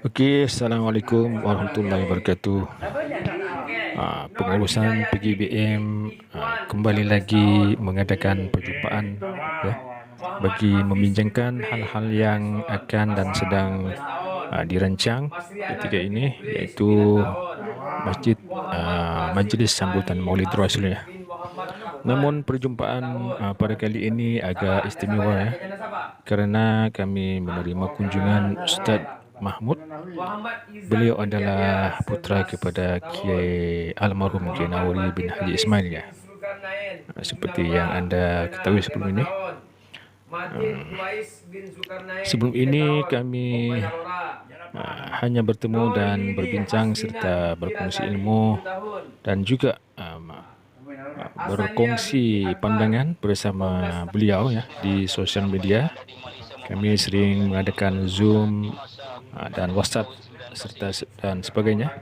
Okey, Assalamualaikum warahmatullahi wabarakatuh. Pengurusan PGBM kembali lagi mengadakan perjumpaan ya, bagi membincangkan hal-hal yang akan dan sedang dirancang ketika ini, iaitu Majlis Sambutan Maulid Rasul ya. Namun perjumpaan pada kali ini agak istimewa ya, kerana kami menerima kunjungan Ustaz Mahmud. Beliau adalah putra kepada Kiai almarhum Kiai Nawawi bin Haji Ismail ya. Seperti yang anda ketahui sebelum ini. Sebelum ini kami hanya bertemu dan berbincang serta berkongsi ilmu dan juga berkongsi pandangan bersama beliau ya di sosial media. Kami sering mengadakan Zoom dan WhatsApp dan sebagainya.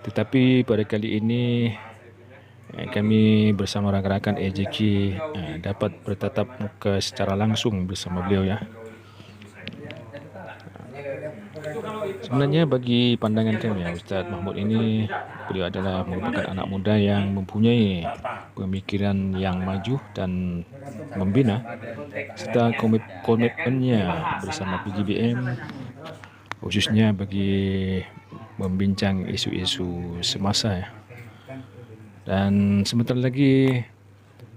Tetapi pada kali ini kami bersama rakan-rakan AJK dapat bertatap muka secara langsung bersama beliau ya. Sebenarnya bagi pandangan kami ya, Ustaz Mahmud ini, beliau adalah merupakan anak muda yang mempunyai pemikiran yang maju dan membina, serta komitmennya bersama PGBM khususnya bagi membincang isu-isu semasa ya. Dan sebentar lagi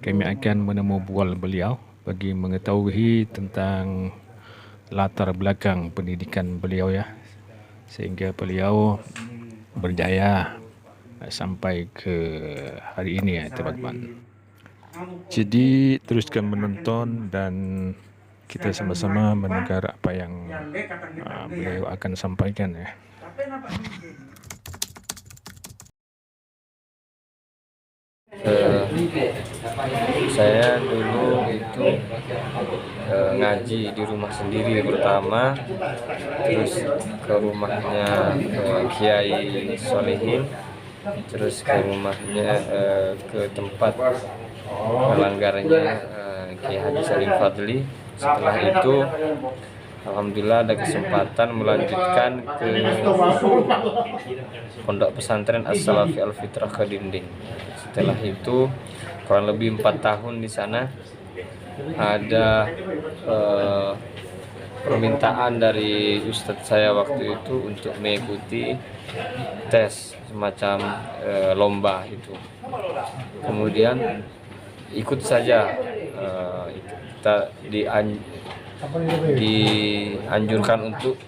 kami akan menemu bual beliau bagi mengetahui tentang latar belakang pendidikan beliau ya, sehingga beliau berjaya sampai ke hari ini ya teman-teman. Jadi teruskan menonton dan kita sama-sama mendengar apa yang beliau akan sampaikan ya. Saya dulu itu ngaji di rumah sendiri pertama, terus ke rumahnya Kiai Solihin, terus ke rumahnya ke tempat langgarnya Kiai Haji Salim Fadli. Setelah itu alhamdulillah ada kesempatan melanjutkan ke Pondok Pesantren As-Salafi Al-Fitrah ke Dinding. Setelah itu kurang lebih 4 tahun di sana. Ada permintaan dari ustadz saya waktu itu untuk mengikuti tes semacam lomba itu. Kemudian ikut saja, kita dianjurkan untuk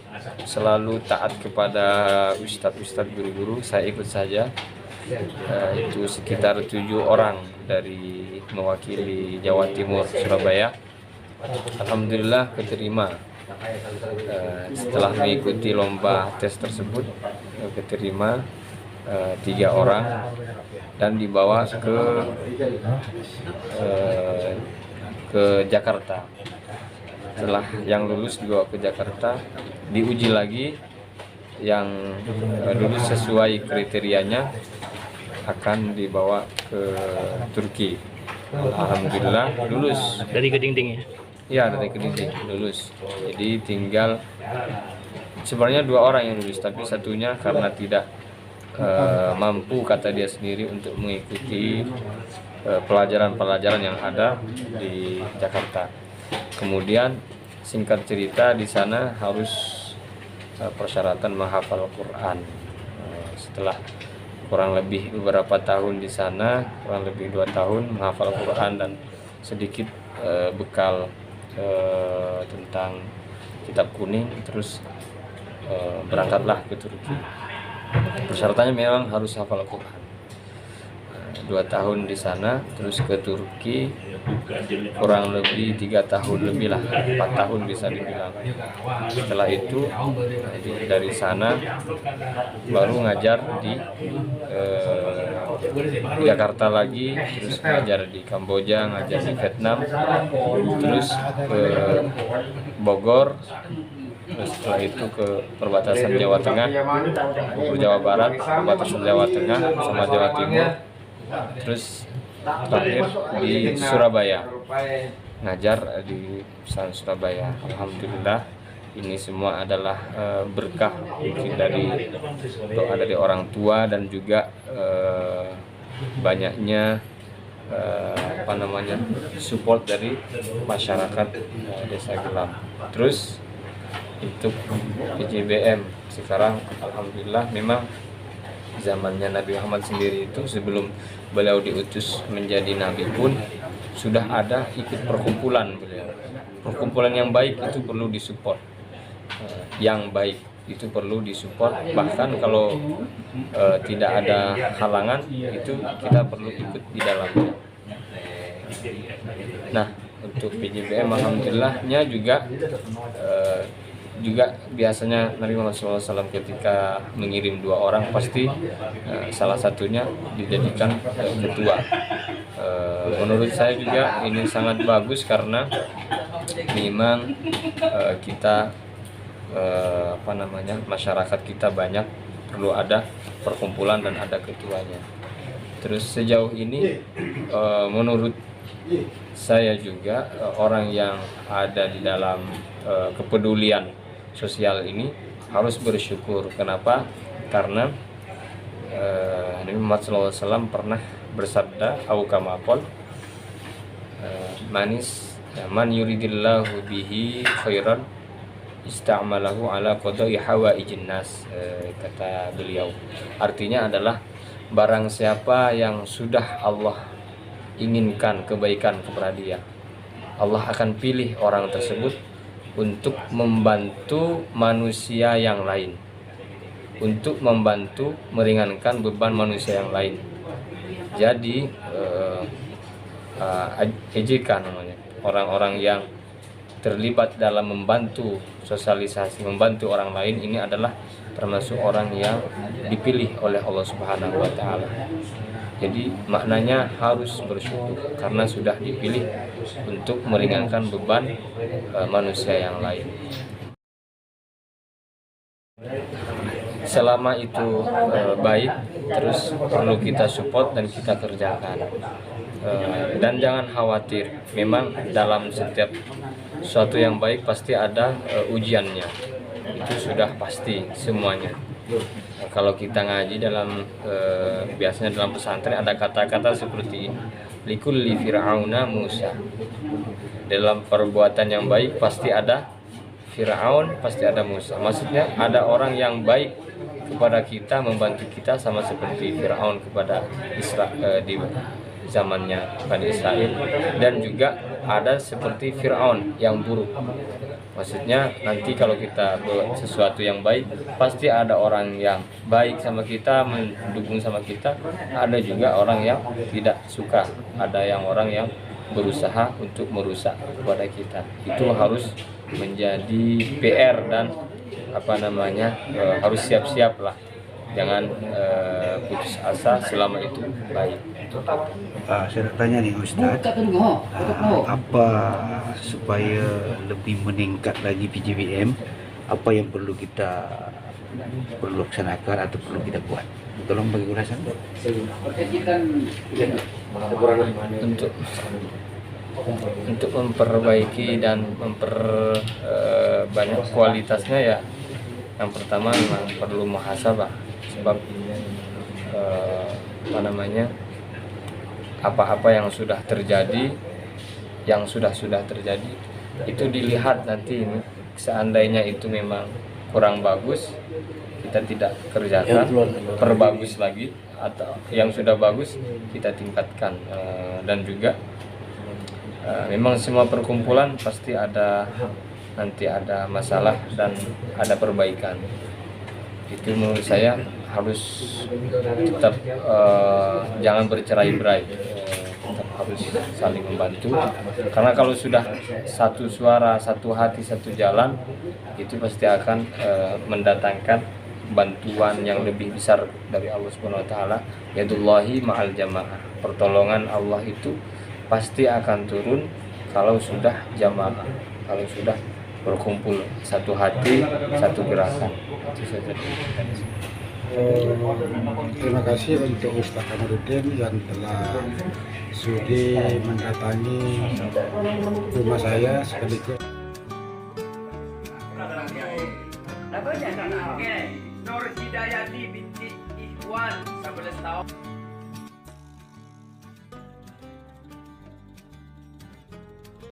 selalu taat kepada ustadz guru-guru. Saya ikut saja. Itu sekitar 7 orang dari mewakili Jawa Timur, Surabaya. Alhamdulillah keterima. Setelah mengikuti lomba tes tersebut, keterima 3 orang dan dibawa ke Jakarta. Setelah yang lulus dibawa ke Jakarta, diuji lagi. Yang lulus sesuai kriterianya akan dibawa ke Turki. Alhamdulillah lulus. Dari ke Dinding ya? Ya, dari ke Dinding lulus. Jadi tinggal sebenarnya 2 orang yang lulus, tapi satunya karena tidak mampu, kata dia sendiri, untuk mengikuti pelajaran-pelajaran yang ada di Jakarta. Kemudian singkat cerita di sana harus persyaratan menghafal Quran. Setelah kurang lebih beberapa tahun di sana, kurang lebih 2 tahun menghafal Quran dan sedikit bekal tentang kitab kuning, terus berangkatlah ke Turki. Persyaratannya memang harus hafal Quran. 2 tahun di sana, terus ke Turki kurang lebih 3 tahun lebih lah, 4 tahun bisa dibilang. Setelah itu dari sana baru ngajar di Jakarta lagi, terus ngajar di Kamboja, ngajar di Vietnam, terus ke Bogor. Terus setelah itu ke perbatasan Jawa Tengah, Jawa Barat, perbatasan Jawa Tengah sama Jawa Timur. Terus terakhir di Surabaya, ngajar di Surabaya. Alhamdulillah Ini semua adalah berkah mungkin dari doa dari orang tua dan juga banyaknya support dari masyarakat Desa Gelam. Terus untuk PJBM sekarang alhamdulillah memang zamannya Nabi Muhammad sendiri itu sebelum beliau diutus menjadi nabi pun sudah ada ikut perkumpulan beliau. Perkumpulan yang baik itu perlu disupport. Yang baik itu perlu disupport, bahkan kalau tidak ada halangan itu kita perlu ikut di dalamnya. Nah, untuk PJBM alhamdulillahnya juga biasanya Nabi Muhammad SAW ketika mengirim 2 orang pasti salah satunya dijadikan ketua. Menurut saya juga ini sangat bagus karena memang kita masyarakat kita banyak, perlu ada perkumpulan dan ada ketuanya. Terus sejauh ini menurut saya juga orang yang ada di dalam kepedulian sosial ini harus bersyukur. Kenapa? Karena Nabi Muhammad SAW pernah bersabda, "Awkamaqol man yuridillahu bihi khairan ista'malahu ala qada'i hawaijin nas." Kata beliau, artinya adalah barang siapa yang sudah Allah inginkan kebaikan kepada dia, Allah akan pilih orang tersebut untuk membantu manusia yang lain, untuk membantu meringankan beban manusia yang lain. Jadi EJK namanya, orang-orang yang terlibat dalam membantu sosialisasi, membantu orang lain, ini adalah termasuk orang yang dipilih oleh Allah Subhanahu wa taala. Jadi maknanya harus bersyukur karena sudah dipilih untuk meringankan beban manusia yang lain. Selama itu baik, terus perlu kita support dan kita kerjakan. Dan jangan khawatir, memang dalam setiap sesuatu yang baik pasti ada ujiannya. Itu sudah pasti semuanya. Kalau kita ngaji dalam biasanya dalam pesantren ada kata-kata seperti ini, likulli fir'auna Musa. Dalam perbuatan yang baik pasti ada Fir'aun, pasti ada Musa. Maksudnya ada orang yang baik kepada kita, membantu kita, sama seperti Fir'aun kepada di zamannya Bani Israel, dan juga ada seperti Fir'aun yang buruk. Maksudnya nanti kalau kita buat sesuatu yang baik pasti ada orang yang baik sama kita, mendukung sama kita, ada juga orang yang tidak suka, ada yang orang yang berusaha untuk merusak kepada kita. Itu harus menjadi PR dan harus siap-siap lah, jangan putus asa selama itu baik. Saya nak tanya nih Ustaz, apa supaya lebih meningkat lagi PJBM, apa yang perlu kita laksanakan atau perlu kita buat? Tolong bagi ulasan. Untuk memperbaiki dan memperbanyak kualitasnya, ya yang pertama memang perlu muhasabah, sebab apa-apa yang sudah terjadi, itu dilihat nanti ini. Seandainya itu memang kurang bagus, kita tidak kerjakan, perbagus lagi, atau yang sudah bagus kita tingkatkan. Dan juga memang semua perkumpulan pasti nanti ada masalah dan ada perbaikan. Itu menurut saya harus tetap jangan bercerai-berai, tetap harus saling membantu, karena kalau sudah satu suara, satu hati, satu jalan, itu pasti akan mendatangkan bantuan yang lebih besar dari Allah Subhanahu wa taala. Yadullahi ma'al jamaah, pertolongan Allah itu pasti akan turun kalau sudah jamaah, kalau sudah berkumpul satu hati, satu gerakan. Itu saja. Terima kasih untuk Ustaz Kamarudin yang telah sudi mendatangi rumah saya sekaligus Namanya Nur Hidayati binti Ikhwan 11 tahun.